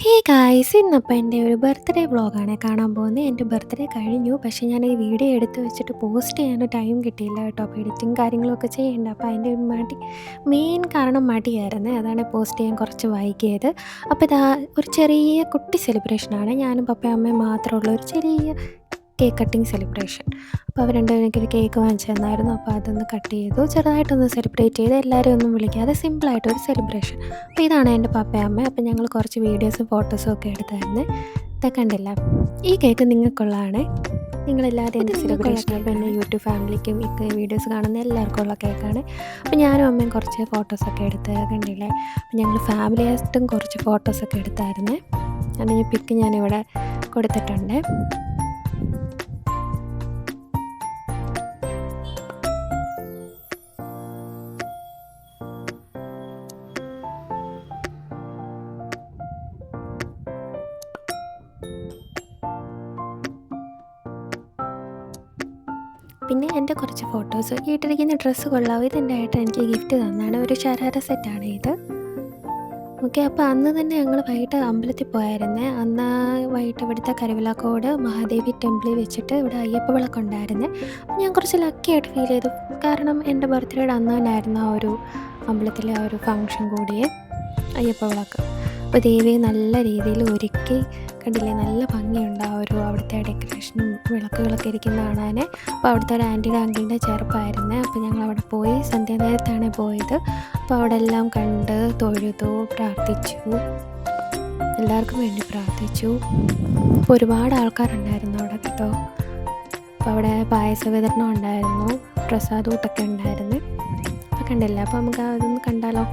Hey guys, ഇന്നപ്പോൾ എൻ്റെ ഒരു birthday വ്ളോഗാണ് കാണാൻ പോകുന്നത്. എൻ്റെ ബർത്ത്ഡേ കഴിഞ്ഞു, പക്ഷേ ഞാൻ ഈ വീഡിയോ എടുത്ത് വെച്ചിട്ട് പോസ്റ്റ് ചെയ്യാൻ ടൈം കിട്ടിയില്ല കേട്ടോ. അപ്പോൾ എഡിറ്റിങ് കാര്യങ്ങളൊക്കെ ചെയ്യേണ്ട, അപ്പോൾ അതിൻ്റെ ഒരു മെയിൻ കാരണം മടിയായിരുന്നു. അതാണ് പോസ്റ്റ് ചെയ്യാൻ കുറച്ച് വൈകിയത്. അപ്പോൾ ഇതാ ഒരു ചെറിയ കുട്ടി സെലിബ്രേഷനാണ്. ഞാനും പപ്പയും അമ്മയും മാത്രമുള്ള ഒരു ചെറിയ കേക്ക് കട്ടിങ് സെലിബ്രേഷൻ. അപ്പോൾ അവർ രണ്ടുപേരും എനിക്കൊരു കേക്ക് വാങ്ങിച്ചു തന്നായിരുന്നു. അപ്പോൾ അതൊന്ന് കട്ട് ചെയ്തു, ചെറുതായിട്ടൊന്ന് സെലിബ്രേറ്റ് ചെയ്ത്, എല്ലാവരും ഒന്നും വിളിക്കാതെ സിമ്പിളായിട്ടൊരു സെലിബ്രേഷൻ. അപ്പോൾ ഇതാണ് എൻ്റെ പപ്പയും അമ്മയും. അപ്പോൾ ഞങ്ങൾ കുറച്ച് വീഡിയോസും ഫോട്ടോസും ഒക്കെ എടുത്തായിരുന്നു. ഇതൊക്കെ കണ്ടില്ല, ഈ കേക്ക് നിങ്ങൾക്കുള്ളതാണ്. നിങ്ങളെല്ലാവരും എൻ്റെ സെലിബ്രേഷൻ. അപ്പോൾ എൻ്റെ യൂട്യൂബ് ഫാമിലിക്കും ഒക്കെ വീഡിയോസ് കാണുന്ന എല്ലാവർക്കും ഉള്ള കേക്കാണ്. അപ്പോൾ ഞാനും അമ്മയും കുറച്ച് ഫോട്ടോസൊക്കെ എടുത്ത് കണ്ടില്ലേ. അപ്പോൾ ഞങ്ങൾ ഫാമിലിയായിട്ടും കുറച്ച് ഫോട്ടോസൊക്കെ എടുത്തായിരുന്നു. അതിന് പിക്ക് ഞാനിവിടെ കൊടുത്തിട്ടുണ്ട്. പിന്നെ എൻ്റെ കുറച്ച് ഫോട്ടോസ്. ഇട്ടിരിക്കുന്ന ഡ്രസ്സ് കൊള്ളാവും. ഇതെൻ്റെ ഏട്ടൻ എനിക്ക് ഗിഫ്റ്റ് തന്നാണ്. ഒരു ശരാര സെറ്റാണ് ഇത്. ഓക്കെ, അപ്പോൾ അന്ന് തന്നെ ഞങ്ങൾ വൈകിട്ട് അമ്പലത്തിൽ പോയായിരുന്നേ. അന്ന് വൈകിട്ട് ഇവിടുത്തെ കരുവിലാക്കോട് മഹാദേവി ടെമ്പിളിൽ വെച്ചിട്ട് ഇവിടെ അയ്യപ്പ വിളക്കുണ്ടായിരുന്നേ. അപ്പോൾ ഞാൻ കുറച്ച് ലക്കിയായിട്ട് ഫീൽ ചെയ്തു. കാരണം എൻ്റെ ബർത്ത്ഡേയുടെ അന്ന് തന്നെയായിരുന്നു ആ ഒരു അമ്പലത്തിലെ ആ ഒരു ഫങ്ഷൻ കൂടിയേ, അയ്യപ്പ വിളക്ക്. അപ്പോൾ ദേവിയെ നല്ല രീതിയിൽ ഒരുക്കി കണ്ടില്ലേ, നല്ല ഭംഗിയുണ്ട് ആ ഒരു അവിടുത്തെ ഡെക്കറേഷനും വിളക്കുകളൊക്കെ ഇരിക്കുന്ന കാണാൻ. അപ്പോൾ അവിടുത്തെ ഒരു ആൻറ്റിയുടെ അങ്കിളിൻ്റെ ചെറുപ്പമായിരുന്നേ. അപ്പോൾ ഞങ്ങൾ അവിടെ പോയി, സന്ധ്യാനേരത്താണ് പോയത്. അപ്പോൾ അവിടെ എല്ലാം കണ്ട് തൊഴുതു, പ്രാർത്ഥിച്ചു, എല്ലാവർക്കും വേണ്ടി പ്രാർത്ഥിച്ചു. അപ്പോൾ ഒരുപാട് ആൾക്കാരുണ്ടായിരുന്നു അവിടെ കേട്ടോ. അപ്പോൾ അവിടെ പായസ വിതരണം ഉണ്ടായിരുന്നു, പ്രസാദൂട്ടൊക്കെ ഉണ്ടായിരുന്നു. അപ്പോൾ കണ്ടില്ല, അപ്പോൾ നമുക്ക് അതൊന്ന് കണ്ടാലോ.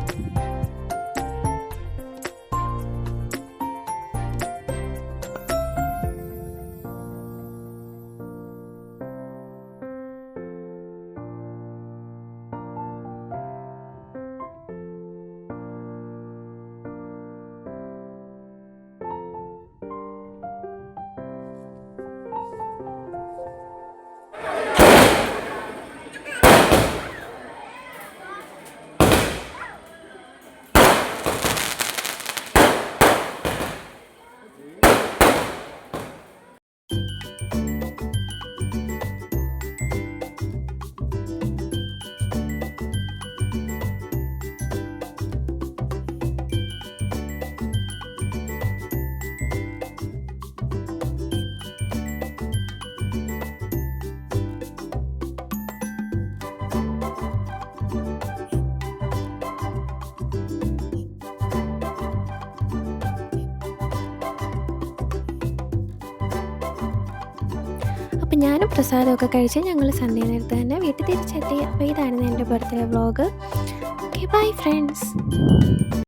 അപ്പം ഞാനും പ്രസാദമൊക്കെ കഴിച്ച് ഞങ്ങൾ സന്ധ്യാനേരത്ത് തന്നെ വീട്ടിൽ തിരിച്ചെത്തി. അപ്പോൾ ഇതായിരുന്നു എൻ്റെ birthday vlog. Okay, bye friends.